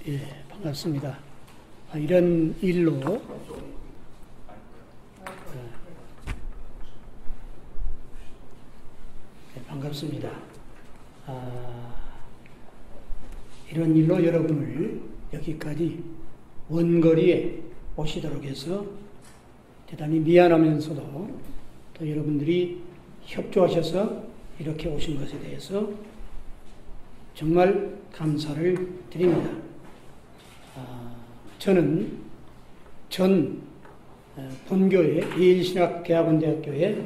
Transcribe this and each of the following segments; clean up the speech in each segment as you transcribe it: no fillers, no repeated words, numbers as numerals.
예, 반갑습니다. 이런 일로 반갑습니다. 이런 일로 여러분을 여기까지 원거리에 오시도록 해서 대단히 미안하면서도 또 여러분들이 협조하셔서 이렇게 오신 것에 대해서 정말 감사를 드립니다. 저는 전 본교회 예일신학대학원대학교의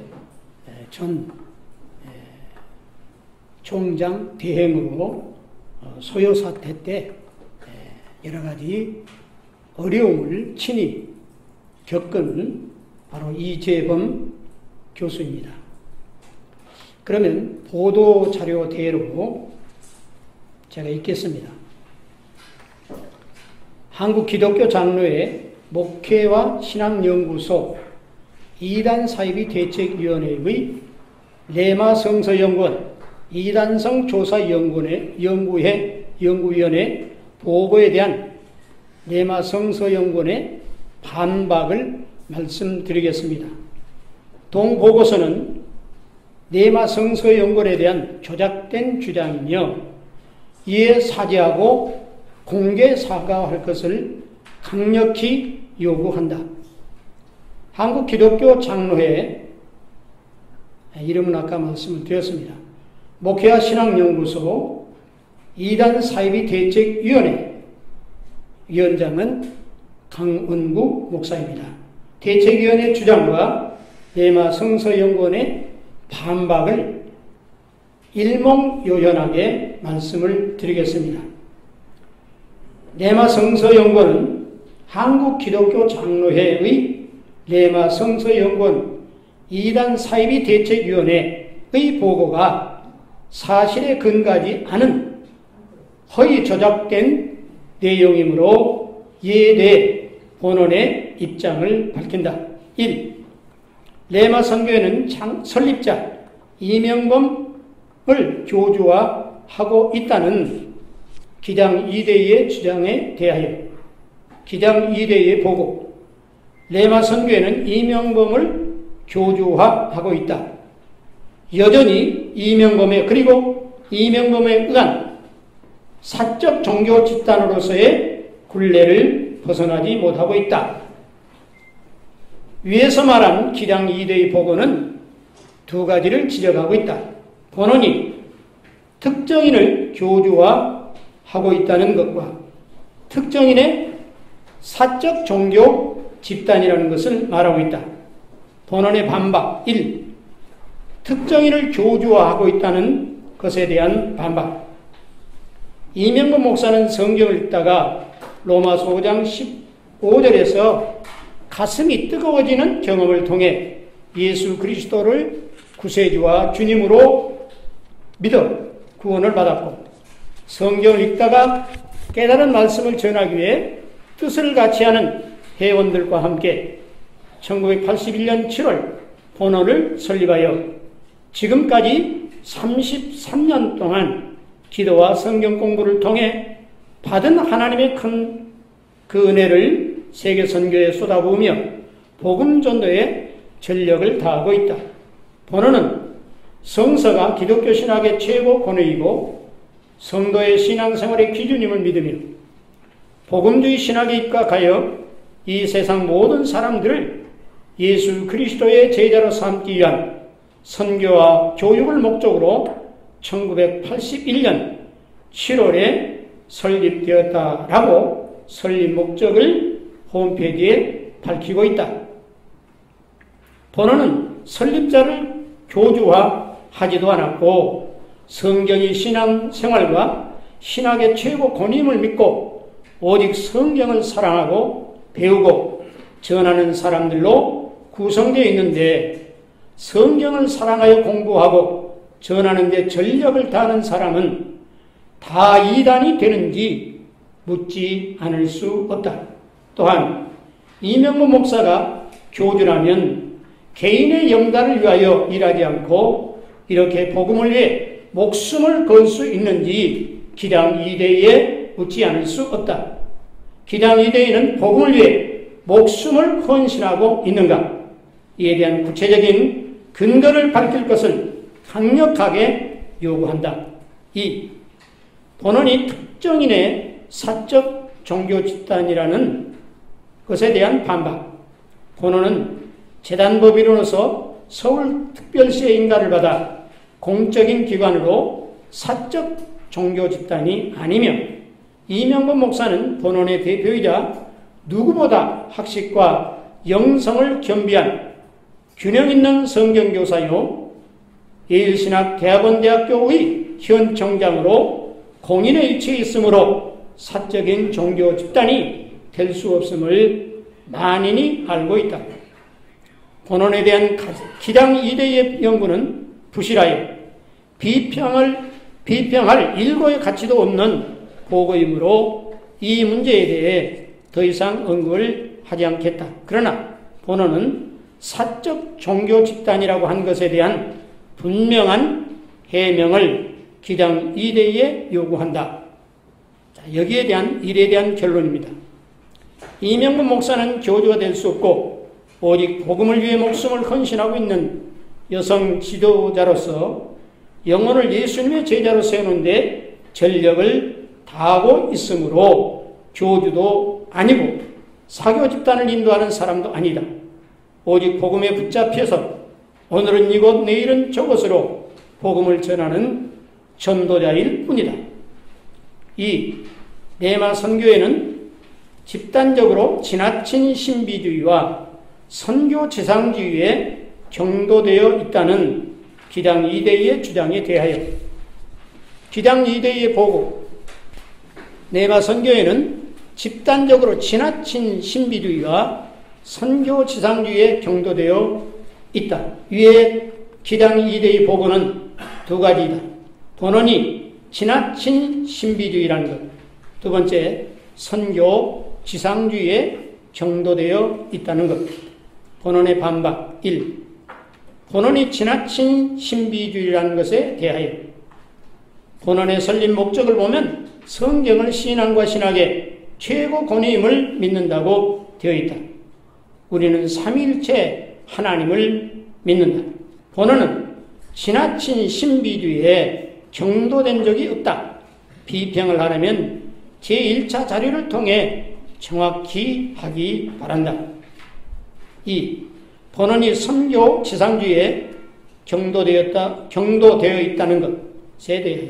전 총장 대행으로 소요 사태 때 여러 가지 어려움을 친히 겪은 바로 이재범 교수입니다. 그러면 보도 자료대로 제가 읽겠습니다. 한국 기독교 장로회 목회와 신학연구소 이단 사이비 대책위원회의 레마 성서연구원 이단성 조사연구위원회 보고에 대한 레마 성서연구원의 반박을 말씀드리겠습니다. 동보고서는 레마 성서연구원에 대한 조작된 주장이며 이에 사죄하고 공개 사과할 것을 강력히 요구한다. 한국 기독교 장로회 이름은 아까 말씀을 드렸습니다. 목회와 신학연구소 이단 사이비 대책위원회 위원장은 강은구 목사입니다. 대책위원회 주장과 레마 성서연구원의 반박을 일목요연하게 말씀을 드리겠습니다. 레마 성서연구원은 한국 기독교 장로회의 레마 성서연구원 이단 사이비 대책위원회의 보고가 사실에 근거하지 않은 허위 조작된 내용이므로 이에 대해 본원의 입장을 밝힌다. 1. 레마 선교회는 설립자 이명범을 교주화하고 있다는 기장 이대희의 주장에 대하여 기장 이대희의 보고 레마 선교회는 이명범을 교주화하고 있다. 여전히 이명범에 그리고 이명범에 의한 사적 종교 집단으로서의 굴레를 벗어나지 못하고 있다. 위에서 말한 기량 2대의 보고는 두 가지를 지적하고 있다. 본원이 특정인을 교주화하고 있다는 것과 특정인의 사적 종교 집단이라는 것을 말하고 있다. 본원의 반박 1. 특정인을 교주화하고 있다는 것에 대한 반박. 이명범 목사는 성경을 읽다가 로마서 5장 15절에서 가슴이 뜨거워지는 경험을 통해 예수 그리스도를 구세주와 주님으로 믿어 구원을 받았고 성경을 읽다가 깨달은 말씀을 전하기 위해 뜻을 같이 하는 회원들과 함께 1981년 7월 본원을 설립하여 지금까지 33년 동안 기도와 성경 공부를 통해 받은 하나님의 큰 그 은혜를 세계 선교에 쏟아부으며 복음 전도에 전력을 다하고 있다. 본원은 성서가 기독교 신학의 최고 권위이고 성도의 신앙생활의 기준임을 믿으며 복음주의 신학에 입각하여 이 세상 모든 사람들을 예수 그리스도의 제자로 삼기 위한 선교와 교육을 목적으로 1981년 7월에 설립되었다라고 설립 목적을 홈페이지에 밝히고 있다. 본원은 설립자를 교주화하지도 않았고 성경이 신앙생활과 신학의 최고 권위임을 믿고 오직 성경을 사랑하고 배우고 전하는 사람들로 구성되어 있는데 성경을 사랑하여 공부하고 전하는 데 전력을 다하는 사람은 다 이단이 되는지 묻지 않을 수 없다. 또한 이명범 목사가 교주라면 개인의 영달을 위하여 일하지 않고 이렇게 복음을 위해 목숨을 걸 수 있는지 기량 2대의 묻지 않을 수 없다. 기당 이대인은 복음을 위해 목숨을 헌신하고 있는가? 이에 대한 구체적인 근거를 밝힐 것을 강력하게 요구한다. 2. 본원이 특정인의 사적 종교 집단이라는 것에 대한 반박. 본원은 재단법인으로서 서울특별시의 인가를 받아 공적인 기관으로 사적 종교 집단이 아니며 이명건 목사는 본원의 대표이자 누구보다 학식과 영성을 겸비한 균형 있는 성경교사요 예일신학대학원대학교의 현 청장으로 공인에 위치해 있으므로 사적인 종교 집단이 될 수 없음을 만인이 알고 있다. 본원에 대한 기당 이대의 연구는 부실하여 비평할 일고의 가치도 없는 보고이므로 이 문제에 대해 더 이상 언급을 하지 않겠다. 그러나 본원은 사적 종교 집단이라고 한 것에 대한 분명한 해명을 기당 이대에 요구한다. 자, 여기에 대한 일에 대한 결론입니다. 이명건 목사는 교주가 될 수 없고 오직 복음을 위해 목숨을 헌신하고 있는 여성 지도자로서 영혼을 예수님의 제자로 세우는데 전력을 다하고 있으므로 교주도 아니고 사교 집단을 인도하는 사람도 아니다. 오직 복음에 붙잡혀서 오늘은 이곳 내일은 저곳으로 복음을 전하는 전도자일 뿐이다. 2. 네마 선교회는 집단적으로 지나친 신비주의와 선교 지상주의에 경도되어 있다는 기당 이대의 주장에 대하여 기당 이대의 보고 네마 선교회는 집단적으로 지나친 신비주의와 선교 지상주의에 경도되어 있다. 위에 기당 이대의 보고는 두 가지이다. 본원이 지나친 신비주의라는 것. 두 번째, 선교 지상주의에 경도되어 있다는 것. 본원의 반박 1. 본원이 지나친 신비주의라는 것에 대하여 본원의 설립 목적을 보면 성경을 신앙과 신학의 최고 권위임을 믿는다고 되어 있다. 우리는 삼위일체 하나님을 믿는다. 본원은 지나친 신비주의에 경도된 적이 없다. 비평을 하려면 제1차 자료를 통해 정확히 하기 바란다. 2. 본원이 선교 지상주의에 경도되어 있다는 것에 대해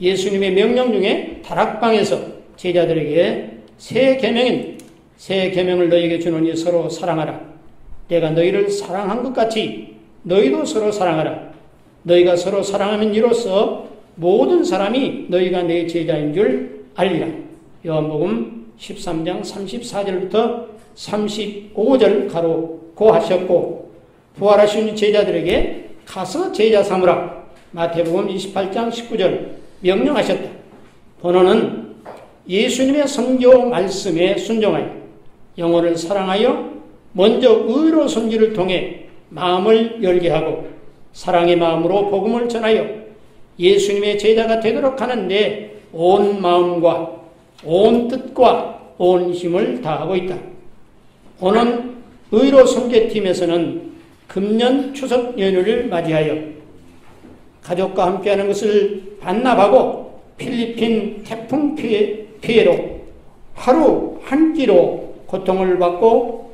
예수님의 명령 중에 다락방에서 제자들에게 새 계명을 너희에게 주노니 서로 사랑하라. 내가 너희를 사랑한 것 같이 너희도 서로 사랑하라. 너희가 서로 사랑하면 이로써 모든 사람이 너희가 내 제자인 줄 알리라. 요한복음 13장 34절부터 35절 가로고 하셨고 부활하신 제자들에게 가서 제자 삼으라. 마태복음 28장 19절 명령하셨다. 본원은 예수님의 선교 말씀에 순종하여 영혼을 사랑하여 먼저 의로 섬기를 통해 마음을 열게 하고 사랑의 마음으로 복음을 전하여 예수님의 제자가 되도록 하는데 온 마음과 온 뜻과 온 힘을 다하고 있다. 본원 의로 섬기팀에서는 금년 추석 연휴를 맞이하여 가족과 함께하는 것을 반납하고 필리핀 태풍 피해로 하루 한 끼로 고통을 받고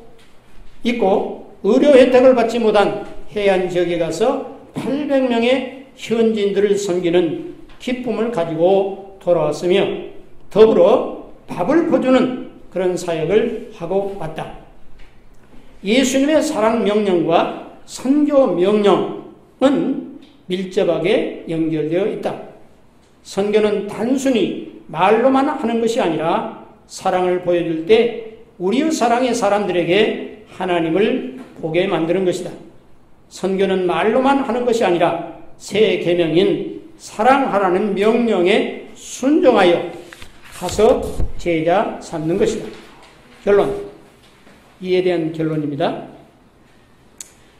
있고 의료 혜택을 받지 못한 해안 지역에 가서 800명의 현지인들을 섬기는 기쁨을 가지고 돌아왔으며 더불어 밥을 퍼주는 그런 사역을 하고 왔다. 예수님의 사랑 명령과 선교 명령은 밀접하게 연결되어 있다. 선교는 단순히 말로만 하는 것이 아니라 사랑을 보여줄 때 우리의 사랑의 사람들에게 하나님을 보게 만드는 것이다. 선교는 말로만 하는 것이 아니라 새 계명인 사랑하라는 명령에 순종하여 가서 제자 삼는 것이다. 결론. 이에 대한 결론입니다.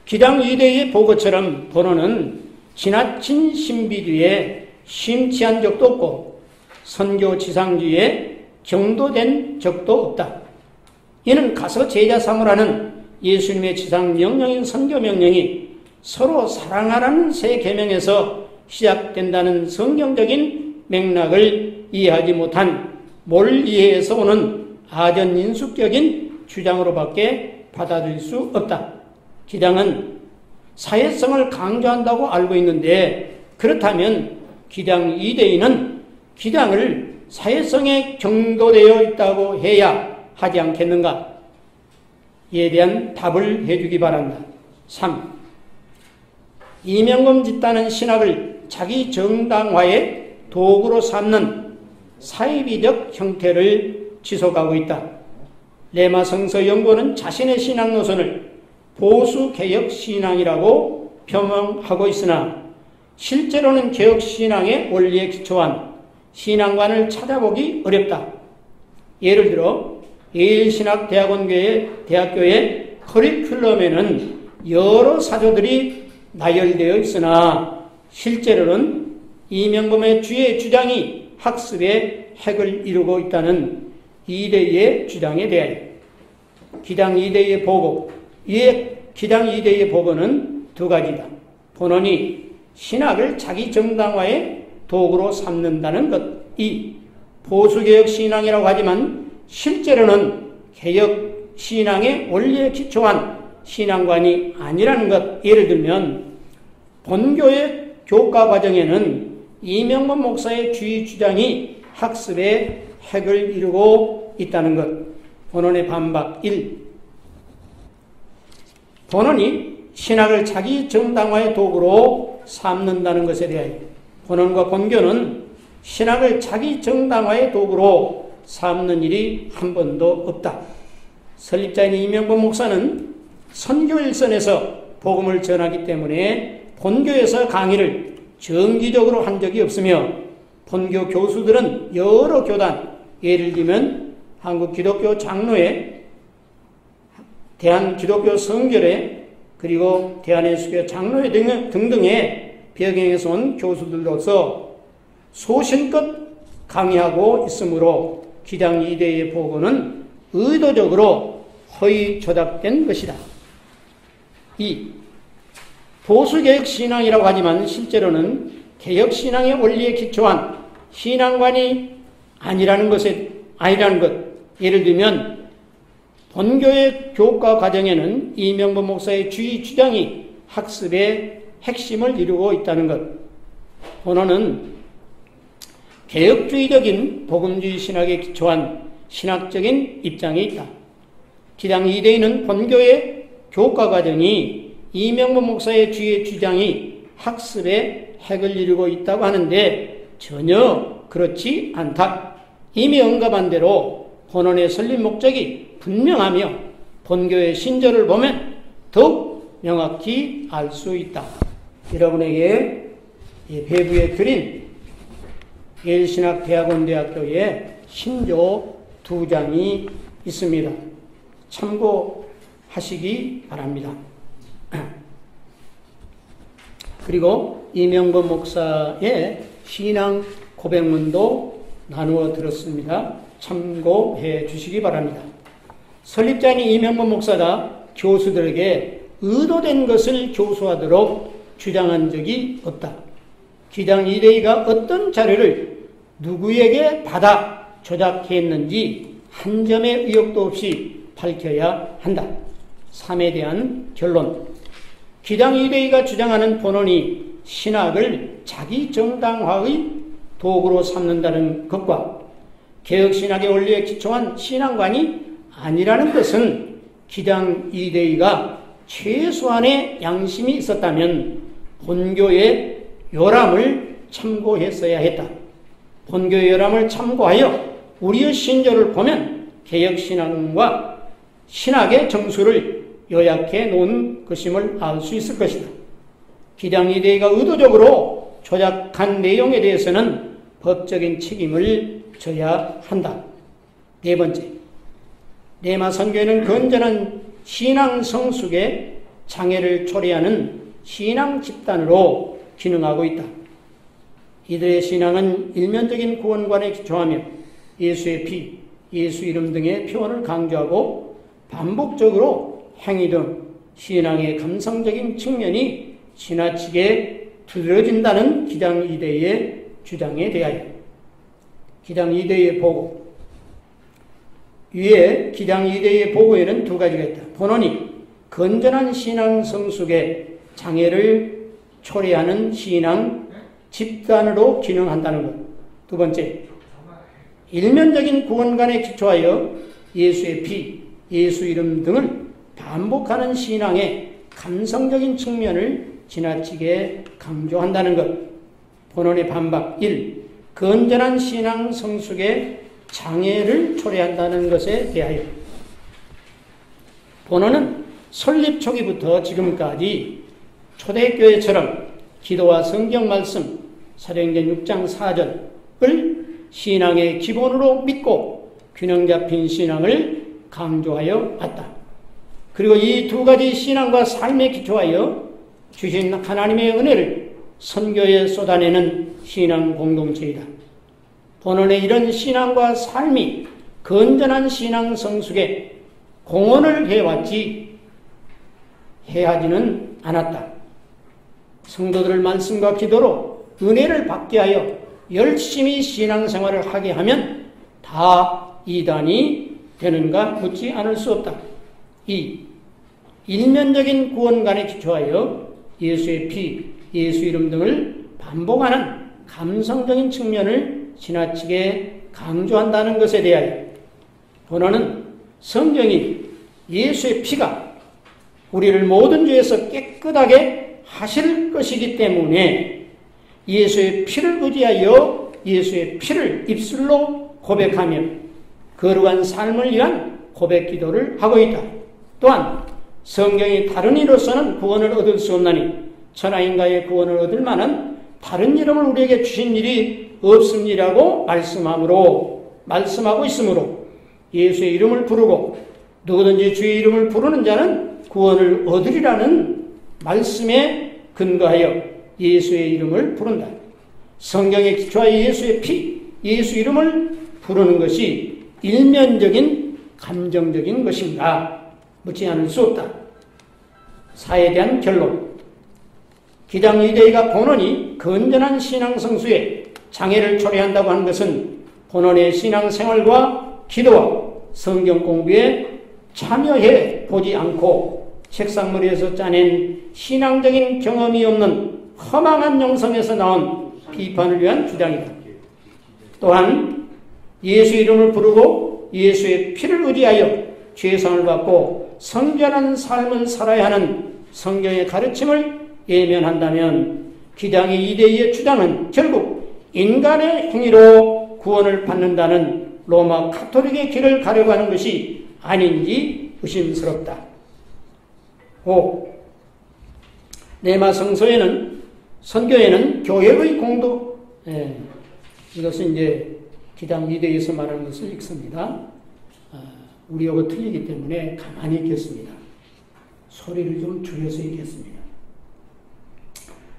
기당 이대의 보고처럼 본원은 지나친 신비주의에 심취한 적도 없고 선교 지상주의에 경도된 적도 없다. 이는 가서 제자 삼으라는 예수님의 지상 명령인 선교 명령이 서로 사랑하라는 새 계명에서 시작된다는 성경적인 맥락을 이해하지 못한 몰이해에서 오는 아전인숙적인 주장으로밖에 받아들일 수 없다. 기장은 사회성을 강조한다고 알고 있는데, 그렇다면 기장 이대인은 기장을 사회성에 경도되어 있다고 해야 하지 않겠는가? 이에 대한 답을 해주기 바란다. 3. 이명금 집단은 신학을 자기 정당화의 도구로 삼는 사이비적 형태를 지속하고 있다. 레마 성서 연구원은 자신의 신앙 노선을 보수개혁 신앙이라고 표명하고 있으나 실제로는 개혁 신앙의 원리에 기초한 신앙관을 찾아보기 어렵다. 예를 들어 예일신학대학교의 커리큘럼에는 여러 사조들이 나열되어 있으나 실제로는 이명범의 주의 주장이 학습의 핵을 이루고 있다는 이대희의 주장에 대하여 기장 이대희의 보고, 이에 기장 이대희의 보고는 두 가지다. 본원이 신학을 자기 정당화의 도구로 삼는다는 것, 이 보수개혁 신앙이라고 하지만 실제로는 개혁 신앙의 원리에 기초한 신앙관이 아니라는 것. 예를 들면 본교의 교과 과정에는 이명범 목사의 주의 주장이 학습의 핵을 이루고 있다는 것. 본원의 반박 1. 본원이 신학을 자기 정당화의 도구로 삼는다는 것에 대하여 본원과 본교는 신학을 자기 정당화의 도구로 삼는 일이 한 번도 없다. 설립자인 이명범 목사는 선교 일선에서 복음을 전하기 때문에 본교에서 강의를 정기적으로 한 적이 없으며 본교 교수들은 여러 교단, 예를 들면 한국기독교 장로회, 대한기독교 성결회, 그리고 대한예수교 장로회 등등의 배경에서 온 교수들로서 소신껏 강의하고 있으므로 기장 이대의 보고는 의도적으로 허위 조작된 것이다. 2. 보수개혁 신앙이라고 하지만 실제로는 개혁 신앙의 원리에 기초한 신앙관이 아니라는 것. 예를 들면 본교의 교과 과정에는 이명범 목사의 주의 주장이 학습의 핵심을 이루고 있다는 것. 본원은 개혁주의적인 복음주의 신학에 기초한 신학적인 입장에 있다. 기장 이대희는 본교의 교과 과정이 이명범 목사의 주의 주장이 학습의 핵을 이루고 있다고 하는데 전혀 그렇지 않다. 이미 언급한 대로 본원의 설립 목적이 분명하며 본교의 신조를 보면 더욱 명확히 알 수 있다. 여러분에게 배부에 드린 예일신학대학원대학교의 신조 2장이 있습니다. 참고하시기 바랍니다. 그리고 이명범 목사의 신앙 고백문도 나누어 들었습니다. 참고해 주시기 바랍니다. 설립자인 이명범 목사가 교수들에게 의도된 것을 교수하도록 주장한 적이 없다. 기장 이대희가 어떤 자료를 누구에게 받아 조작했는지 한 점의 의혹도 없이 밝혀야 한다. 3에 대한 결론. 기장 이대희가 주장하는 본원이 신학을 자기 정당화의 도구로 삼는다는 것과 개혁신학의 원리에 기초한 신앙관이 아니라는 것은 기장 이대희가 최소한의 양심이 있었다면 본교의 요람을 참고했어야 했다. 본교의 요람을 참고하여 우리의 신조를 보면 개혁신앙과 신학의 정수를 요약해 놓은 것임을 알 수 있을 것이다. 기장 이대희가 의도적으로 조작한 내용에 대해서는 법적인 책임을 져야 한다. 4번째, 레마 선교회는 건전한 신앙 성숙의 장애를 초래하는 신앙 집단으로 기능하고 있다. 이들의 신앙은 일면적인 구원관에 기초하며 예수의 피, 예수 이름 등의 표현을 강조하고 반복적으로 행위 등 신앙의 감성적인 측면이 지나치게 두드러진다는 기당 2대의 주장에 대하여 기당 2대의 보고, 위에 기당 2대의 보고에는 두 가지가 있다. 본원이 건전한 신앙 성숙의 장애를 초래하는 신앙 집단으로 기능한다는 것. 두 번째, 일면적인 구원관에 기초하여 예수의 피, 예수 이름 등을 반복하는 신앙의 감성적인 측면을 지나치게 강조한다는 것. 본원의 반박 1. 건전한 신앙 성숙의 장애를 초래한다는 것에 대하여 본원은 설립 초기부터 지금까지 초대교회처럼 기도와 성경 말씀, 사도행전 6장 4절을 신앙의 기본으로 믿고 균형 잡힌 신앙을 강조하여 왔다. 그리고 이 두 가지 신앙과 삶에 기초하여 주신 하나님의 은혜를 선교에 쏟아내는 신앙 공동체이다. 본원의 이런 신앙과 삶이 건전한 신앙 성숙에 공헌을 해하지는 않았다. 성도들을 말씀과 기도로 은혜를 받게 하여 열심히 신앙생활을 하게 하면 다 이단이 되는가 묻지 않을 수 없다. 2. 일면적인 구원관에 기초하여 예수의 피, 예수 이름 등을 반복하는 감성적인 측면을 지나치게 강조한다는 것에 대하여 본원은 성경이 예수의 피가 우리를 모든 죄에서 깨끗하게 하실 것이기 때문에 예수의 피를 의지하여 예수의 피를 입술로 고백하며 거룩한 삶을 위한 고백 기도를 하고 있다. 또한 성경이 다른 이로서는 구원을 얻을 수 없나니 천하인가의 구원을 얻을 만한 다른 이름을 우리에게 주신 일이 없음이라고 말씀하고 있으므로 예수의 이름을 부르고 누구든지 주의 이름을 부르는 자는 구원을 얻으리라는 말씀에 근거하여 예수의 이름을 부른다. 성경에 기초하여 예수의 피, 예수 이름을 부르는 것이 일면적인 감정적인 것인가 묻지 않을 수 없다. 사에 대한 결론. 기당 2대가 본원이 건전한 신앙 성수에 장애를 초래한다고 하는 것은 본원의 신앙생활과 기도와 성경 공부에 참여해 보지 않고 책상머리에서 짜낸 신앙적인 경험이 없는 허망한 영성에서 나온 비판을 위한 주장이다. 또한 예수 이름을 부르고 예수의 피를 의지하여 죄상을 받고 성결한 삶을 살아야 하는 성경의 가르침을 예면한다면 기당의 2대의 주장은 결국 인간의 행위로 구원을 받는다는 로마 가톨릭의 길을 가려고 하는 것이 아닌지 의심스럽다. 5. 네마 성서에는 선교에는 교회의 공도 이것은 이제 기당 2대에서 말하는 것을 읽습니다. 우리하고 틀리기 때문에 가만히 읽겠습니다. 소리를 좀 줄여서 읽겠습니다.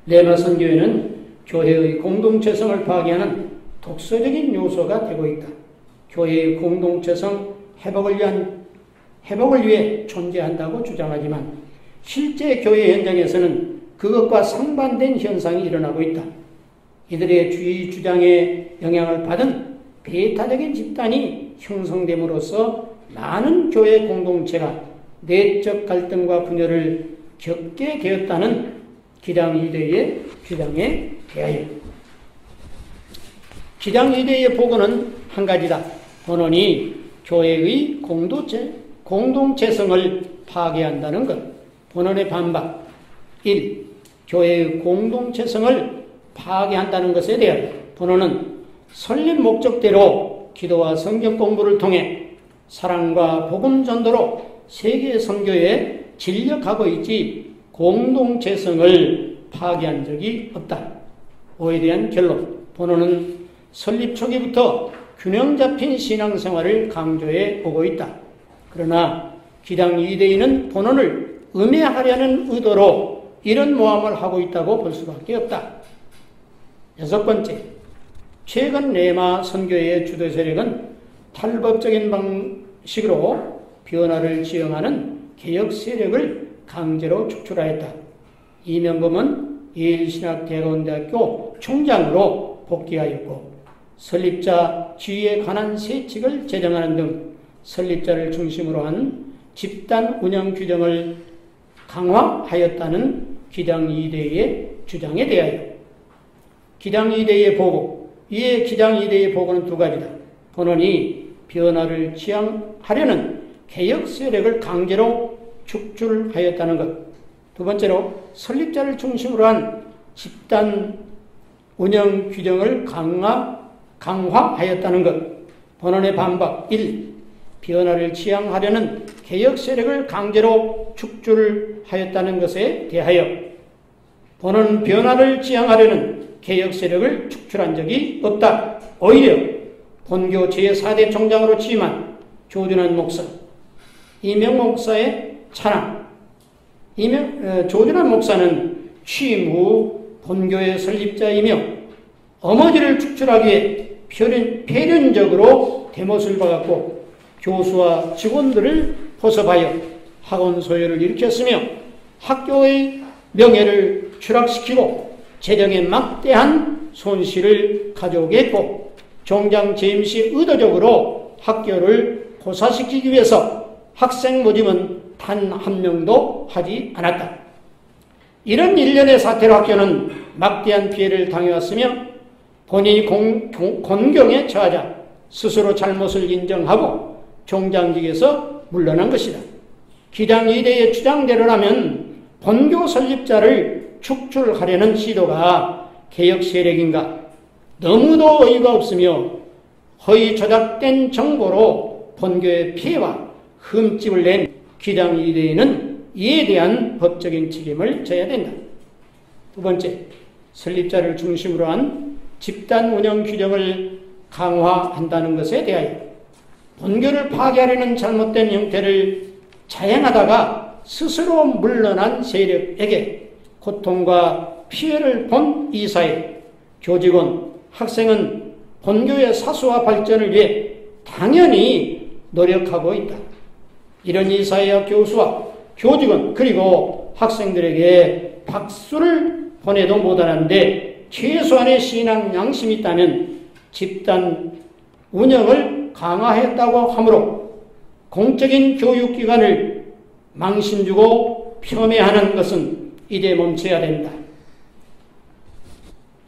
네마 선교회는 교회의 공동체성을 파괴하는 독서적인 요소가 되고 있다. 교회의 공동체성 회복을 위해 존재한다고 주장하지만 실제 교회 현장에서는 그것과 상반된 현상이 일어나고 있다. 이들의 주의 주장에 영향을 받은 배타적인 집단이 형성됨으로써 많은 교회 공동체가 내적 갈등과 분열을 겪게 되었다는 기당 2대의 주장에 대하여 기당 2대의 보고는 한 가지다. 본원이 교회의 공동체성을 파괴한다는 것. 본원의 반박 1. 교회의 공동체성을 파괴한다는 것에 대하여 본원은 설립 목적대로 기도와 성경 공부를 통해 사랑과 복음 전도로 세계 선교에 진력하고 있지 공동체성을 파괴한 적이 없다. 5에 대한 결론. 본원은 설립 초기부터 균형 잡힌 신앙생활을 강조해 오고 있다. 그러나 기당 2대인은 본원을 음해하려는 의도로 이런 모함을 하고 있다고 볼 수밖에 없다. 6번째, 최근 레마 선교의 주도 세력은 탈법적인 방식으로 변화를 지향하는 개혁 세력을 강제로 축출하였다. 이명범은 예일신학대학원대학교 총장으로 복귀하였고 설립자 지위에 관한 세칙을 제정하는 등 설립자를 중심으로 한 집단 운영 규정을 강화하였다는 기당 2대의 주장에 대하여 기당 2대의 보고, 이에 기당 2대의 보고는 두 가지다. 본원이 변화를 지향하려는 개혁 세력을 강제로 축출하였다는 것. 두 번째로 설립자를 중심으로 한 집단 운영 규정을 강화하였다는 것. 본원의 반박 1. 변화를 지향하려는 개혁 세력을 강제로 축출하였다는 것에 대하여 본원은 변화를 지향하려는 개혁 세력을 축출한 적이 없다. 오히려 본교 제4대 총장으로 취임한 조준환 목사, 이명범 목사의 찬양. 조준환 목사는 취임 후 본교의 설립자이며 어머니를 축출하기 위해 필연적으로 대못을 박았고 교수와 직원들을 포섭하여 학원 소요를 일으켰으며 학교의 명예를 추락시키고 재정에 막대한 손실을 가져오게 했고 총장 제임스 의도적으로 학교를 고사시키기 위해서 학생 모집은 단 한 명도 하지 않았다. 이런 일련의 사태로 학교는 막대한 피해를 당해왔으며 본인이 곤경에 처하자 스스로 잘못을 인정하고 총장직에서 물러난 것이다. 기당 2대의 주장대로라면 본교 설립자를 축출하려는 시도가 개혁 세력인가? 너무도 어이가 없으며 허위 조작된 정보로 본교의 피해와 흠집을 낸 기당 2대에는 이에 대한 법적인 책임을 져야 된다. 두 번째, 설립자를 중심으로 한 집단 운영 규정을 강화한다는 것에 대하여 본교를 파괴하려는 잘못된 형태를 자행하다가 스스로 물러난 세력에게 고통과 피해를 본 이사회, 교직원, 학생은 본교의 사수와 발전을 위해 당연히 노력하고 있다. 이런 이사회와 교수와 교직원 그리고 학생들에게 박수를 보내도 못하는데 최소한의 신앙 양심이 있다면 집단 운영을 강화했다고 하므로 공적인 교육기관을 망신주고 폄훼하는 것은 이제 멈춰야 된다.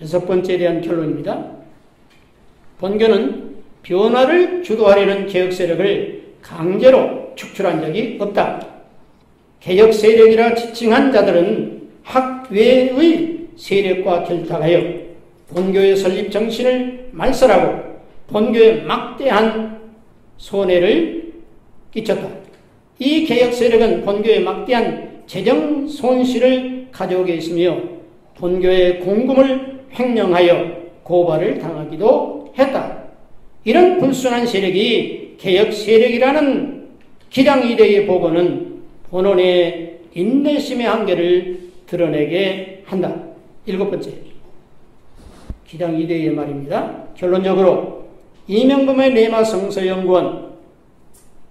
6번째에 대한 결론입니다. 본교는 변화를 주도하려는 개혁 세력을 강제로 축출한 적이 없다. 개혁 세력이라 지칭한 자들은 학외의 세력과 결탁하여 본교의 설립 정신을 말살하고 본교에 막대한 손해를 끼쳤다. 이 개혁 세력은 본교에 막대한 재정 손실을 가져오게 있으며 본교의 공금을 횡령하여 고발을 당하기도 했다. 이런 불순한 세력이 개혁 세력이라는 기당 2대의 보고는 본원의 인내심의 한계를 드러내게 한다. 7번째, 기당 2대의 말입니다. 결론적으로 이명범의 레마 성서연구원,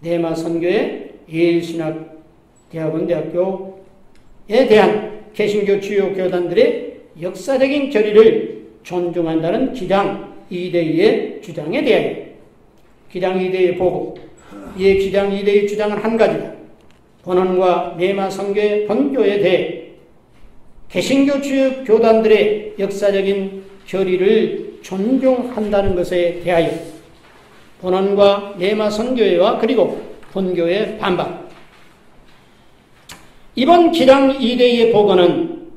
레마 선교의 예일신학대학원대학교에 대한 개신교 주요 교단들의 역사적인 결의를 존중한다는 기당 2대의 주장에 대하여 기당 2대의 보고, 이에 기당 2대의 주장은 한 가지다. 본원과 레마 선교의 본교에 대해 개신교 주요 교단들의 역사적인 결의를 존중한다는 것에 대하여 본원과 레마 선교회와 그리고 본교의 반박. 이번 기당 2대의 보고는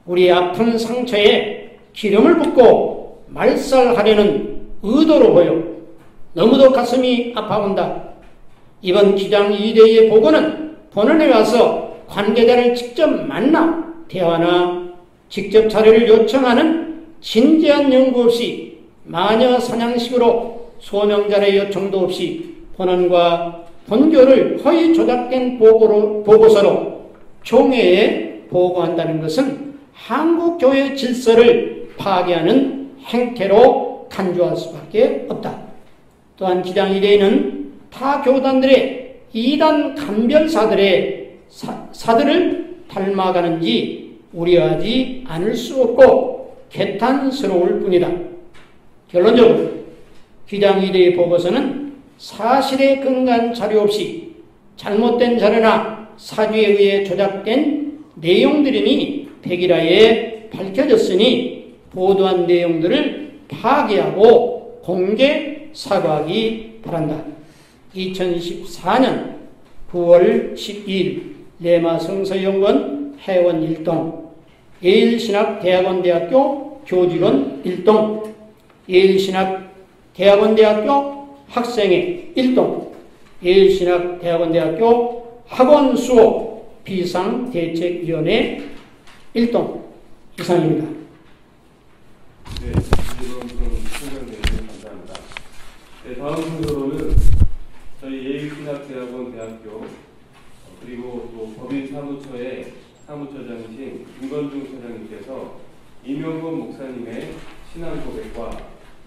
우리 아픈 상처에 기름을 붓고 말살하려는 의도로 보여 너무도 가슴이 아파온다. 이번 기당 2대의 보고는 본원에 와서 관계자를 직접 만나 대화나 직접 자료를 요청하는 진지한 연구 없이 마녀 사냥식으로 소명자의 요청도 없이 본원과 본교를 허위 조작된 보고서로 총회에 보고한다는 것은 한국교회 질서를 파괴하는 행태로 간주할 수밖에 없다. 또한 기장 2대에는 타 교단들의 이단 간별사들의 사들을 닮아가는지 우려하지 않을 수 없고 개탄스러울 뿐이다. 결론적으로 기장 2대의 보고서는 사실에 근거한 자료 없이 잘못된 자료나 사주에 의해 조작된 내용들이니 백일화에 밝혀졌으니 보도한 내용들을 파기하고 공개 사과하기 바란다. 2014년 9월 12일 레마성서연구원 회원 1동, 예일신학대학원대학교 교직원 1동, 예일신학대학원대학교 학생회 1동, 예일신학대학원대학교 학원수업 비상대책위원회 1동 이상입니다. 네, 이런 설명에 감사합니다. 네, 다음 순서로는 저희 예일신학대학원 대학교 그리고 또 법인사무처의 사무처장이신 김건중 처장님께서 이명건 목사님의 신앙 고백과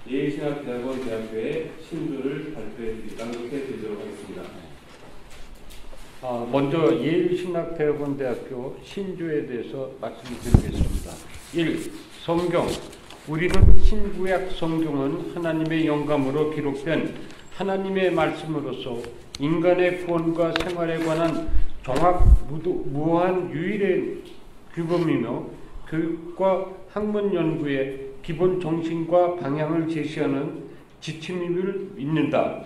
예일신학대학원 대학교의 신조를 낭독해 드리도록 하겠습니다. 먼저 예일신학대학원 대학교 신조에 대해서 말씀드리겠습니다. 1. 성경. 우리는 신구약 성경은 하나님의 영감으로 기록된 하나님의 말씀으로서 인간의 구원과 생활에 관한 정확 무한 유일의 규범이며 교육과 학문 연구의 기본 정신과 방향을 제시하는 지침임을 믿는다.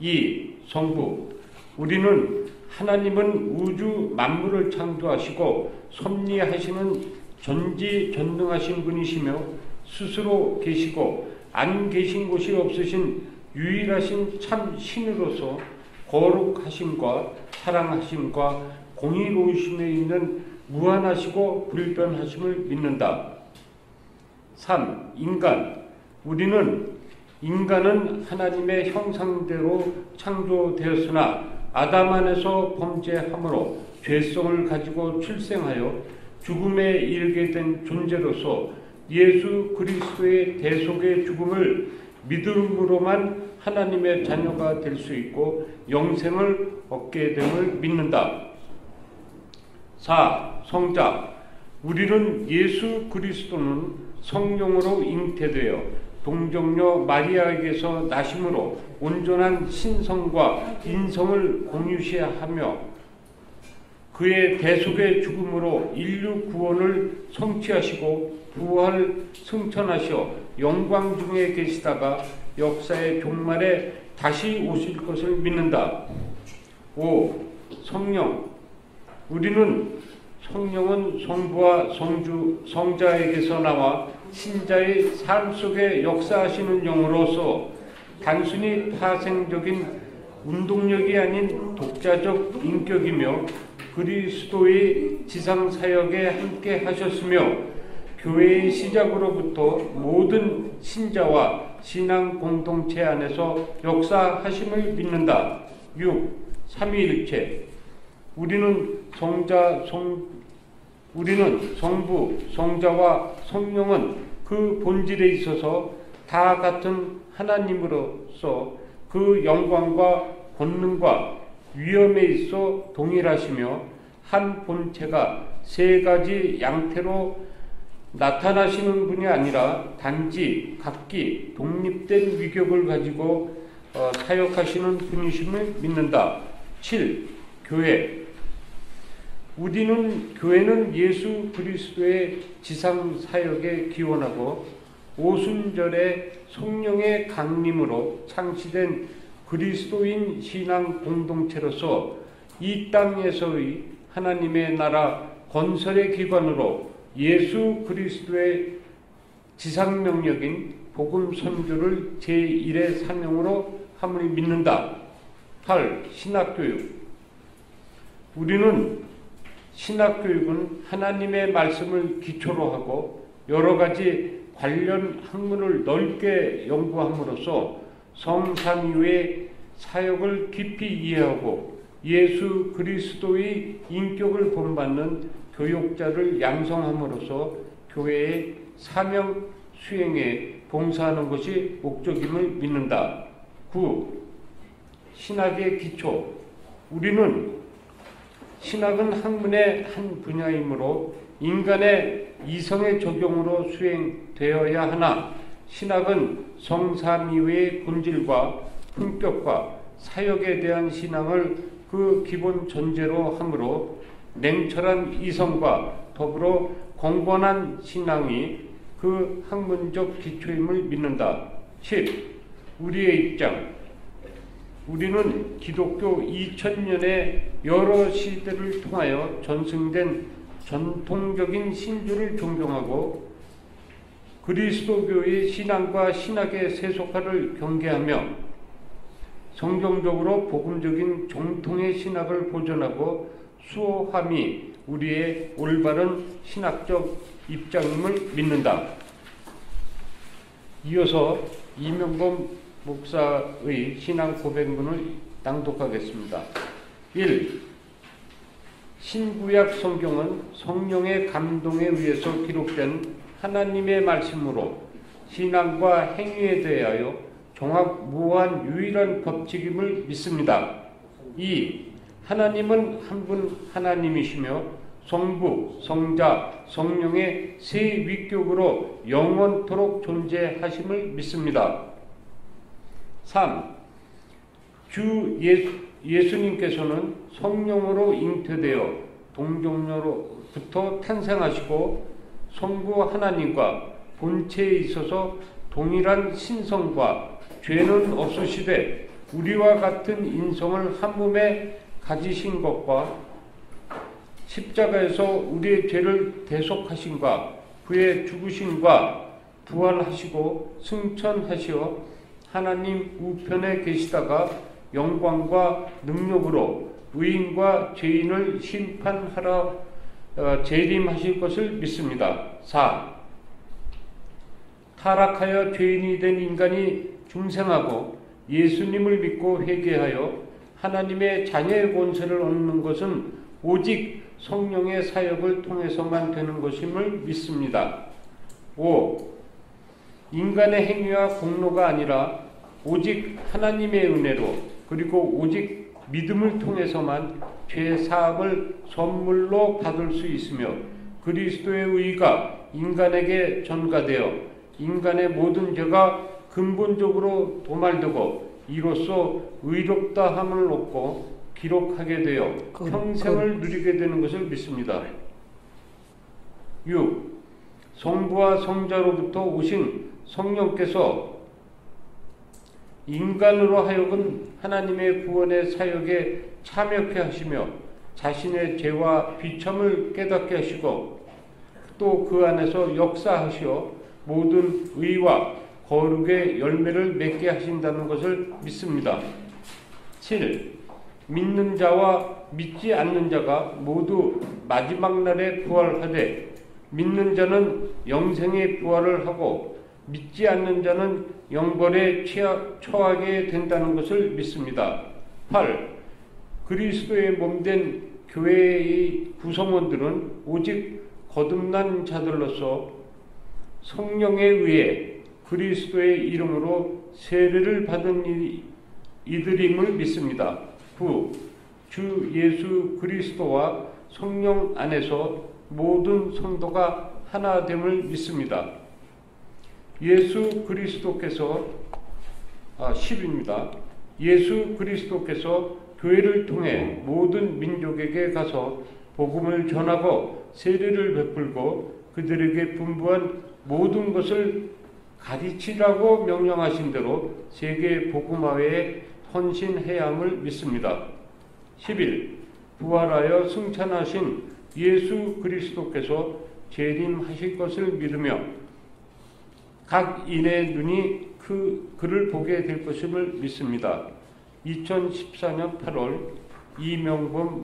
2. 성부. 우리는 하나님은 우주 만물을 창조하시고 섭리하시는 전지전능하신 분이시며 스스로 계시고 안 계신 곳이 없으신 유일하신 참 신으로서 거룩하심과 사랑하심과 공의로우심에 있는 무한하시고 불변하심을 믿는다. 3. 인간. 우리는 인간은 하나님의 형상대로 창조되었으나 아담 안에서 범죄함으로 죄성을 가지고 출생하여 죽음에 이르게 된 존재로서 예수 그리스도의 대속의 죽음을 믿음으로만 하나님의 자녀가 될 수 있고 영생을 얻게 됨을 믿는다. 4. 성자. 우리는 예수 그리스도는 성령으로 잉태되어 동정녀 마리아에게서 나심으로 온전한 신성과 인성을 공유시하며 그의 대속의 죽음으로 인류 구원을 성취하시고 부활 승천하셔 영광 중에 계시다가 역사의 종말에 다시 오실 것을 믿는다. 5. 성령. 우리는 성령은 성부와 성자에게서 나와 신자의 삶 속에 역사하시는 영으로서 단순히 파생적인 운동력이 아닌 독자적 인격이며 그리스도의 지상사역에 함께 하셨으며 교회의 시작으로부터 모든 신자와 신앙 공동체 안에서 역사하심을 믿는다. 6. 삼위일체. 우리는 성부, 성자와 성령은 그 본질에 있어서 다 같은 하나님으로서 그 영광과 권능과 위엄에 있어 동일하시며 한 본체가 세 가지 양태로 나타나시는 분이 아니라 단지 각기 독립된 위격을 가지고 사역하시는 분이심을 믿는다. 7. 교회. 교회는 예수 그리스도의 지상 사역에 기원하고 오순절의 성령의 강림으로 창시된 그리스도인 신앙 공동체로서 이 땅에서의 하나님의 나라 건설의 기관으로 예수 그리스도의 지상 명령인 복음 선교를 제1의 사명으로 함을 믿는다. 8. 신학교육. 우리는 신학교육은 하나님의 말씀을 기초로 하고 여러 가지 관련 학문을 넓게 연구함으로써 성삼위의 사역을 깊이 이해하고 예수 그리스도의 인격을 본받는 교육자를 양성함으로써 교회의 사명 수행에 봉사하는 것이 목적임을 믿는다. 9. 신학의 기초. 우리는 신학은 학문의 한 분야이므로 인간의 이성의 적용으로 수행되어야 하나 신학은 성삼위의 본질과 품격과 사역에 대한 신앙을 그 기본 전제로 하므로 냉철한 이성과 더불어 공건한 신앙이 그 학문적 기초임을 믿는다. 10. 우리의 입장. 우리는 기독교 2000년의 여러 시대를 통하여 전승된 전통적인 신주를 존경하고 그리스도교의 신앙과 신학의 세속화를 경계하며 성경적으로 복음적인 정통의 신학을 보존하고 수호함이 우리의 올바른 신학적 입장임을 믿는다. 이어서 이명범 목사의 신앙 고백문을 낭독하겠습니다. 1. 신구약 성경은 성령의 감동에 의해서 기록된 하나님의 말씀으로 신앙과 행위에 대하여 종합무한 유일한 법칙임을 믿습니다. 2. 하나님은 한 분 하나님이시며 성부, 성자, 성령의 세 위격으로 영원토록 존재하심을 믿습니다. 3. 주 예수님께서는 성령으로 잉태되어 동정녀로부터 탄생하시고 성부 하나님과 본체에 있어서 동일한 신성과 죄는 없으시되 우리와 같은 인성을 한 몸에 가지신 것과 십자가에서 우리의 죄를 대속하신과 그의 죽으심과 부활하시고 승천하시어 하나님 우편에 계시다가 영광과 능력으로 의인과 죄인을 심판하러 재림하실 것을 믿습니다. 4. 타락하여 죄인이 된 인간이 중생하고 예수님을 믿고 회개하여 하나님의 자녀의 권세를 얻는 것은 오직 성령의 사역을 통해서만 되는 것임을 믿습니다. 5. 인간의 행위와 공로가 아니라 오직 하나님의 은혜로 그리고 오직 믿음을 통해서만 죄 사함을 선물로 받을 수 있으며 그리스도의 의가 인간에게 전가되어 인간의 모든 죄가 근본적으로 도말되고 이로써 의롭다 함을 얻고 기록하게 되어 평생을 누리게 되는 것을 믿습니다. 6. 성부와 성자로부터 오신 성령께서 인간으로 하여금 하나님의 구원의 사역에 참여케 하시며 자신의 죄와 비참을 깨닫게 하시고 또 그 안에서 역사하시어 모든 의와 거룩의 열매를 맺게 하신다는 것을 믿습니다. 7. 믿는 자와 믿지 않는 자가 모두 마지막 날에 부활하되 믿는 자는 영생의 부활을 하고 믿지 않는 자는 영벌에 처하게 된다는 것을 믿습니다. 8. 그리스도의 몸된 교회의 구성원들은 오직 거듭난 자들로서 성령에 의해 그리스도의 이름으로 세례를 받은 이들임을 믿습니다. 9. 주 예수 그리스도와 성령 안에서 모든 성도가 하나됨을 믿습니다. 예수 그리스도께서 10입니다. 예수 그리스도께서 교회를 통해 모든 민족에게 가서 복음을 전하고 세례를 베풀고 그들에게 분부한 모든 것을 가르치라고 명령하신 대로 세계 복음화에 헌신해야 함을 믿습니다. 11. 부활하여 승천하신 예수 그리스도께서 재림하실 것을 믿으며 각 인의 눈이 그를 보게 될 것임을 믿습니다. 2014년 8월 이명범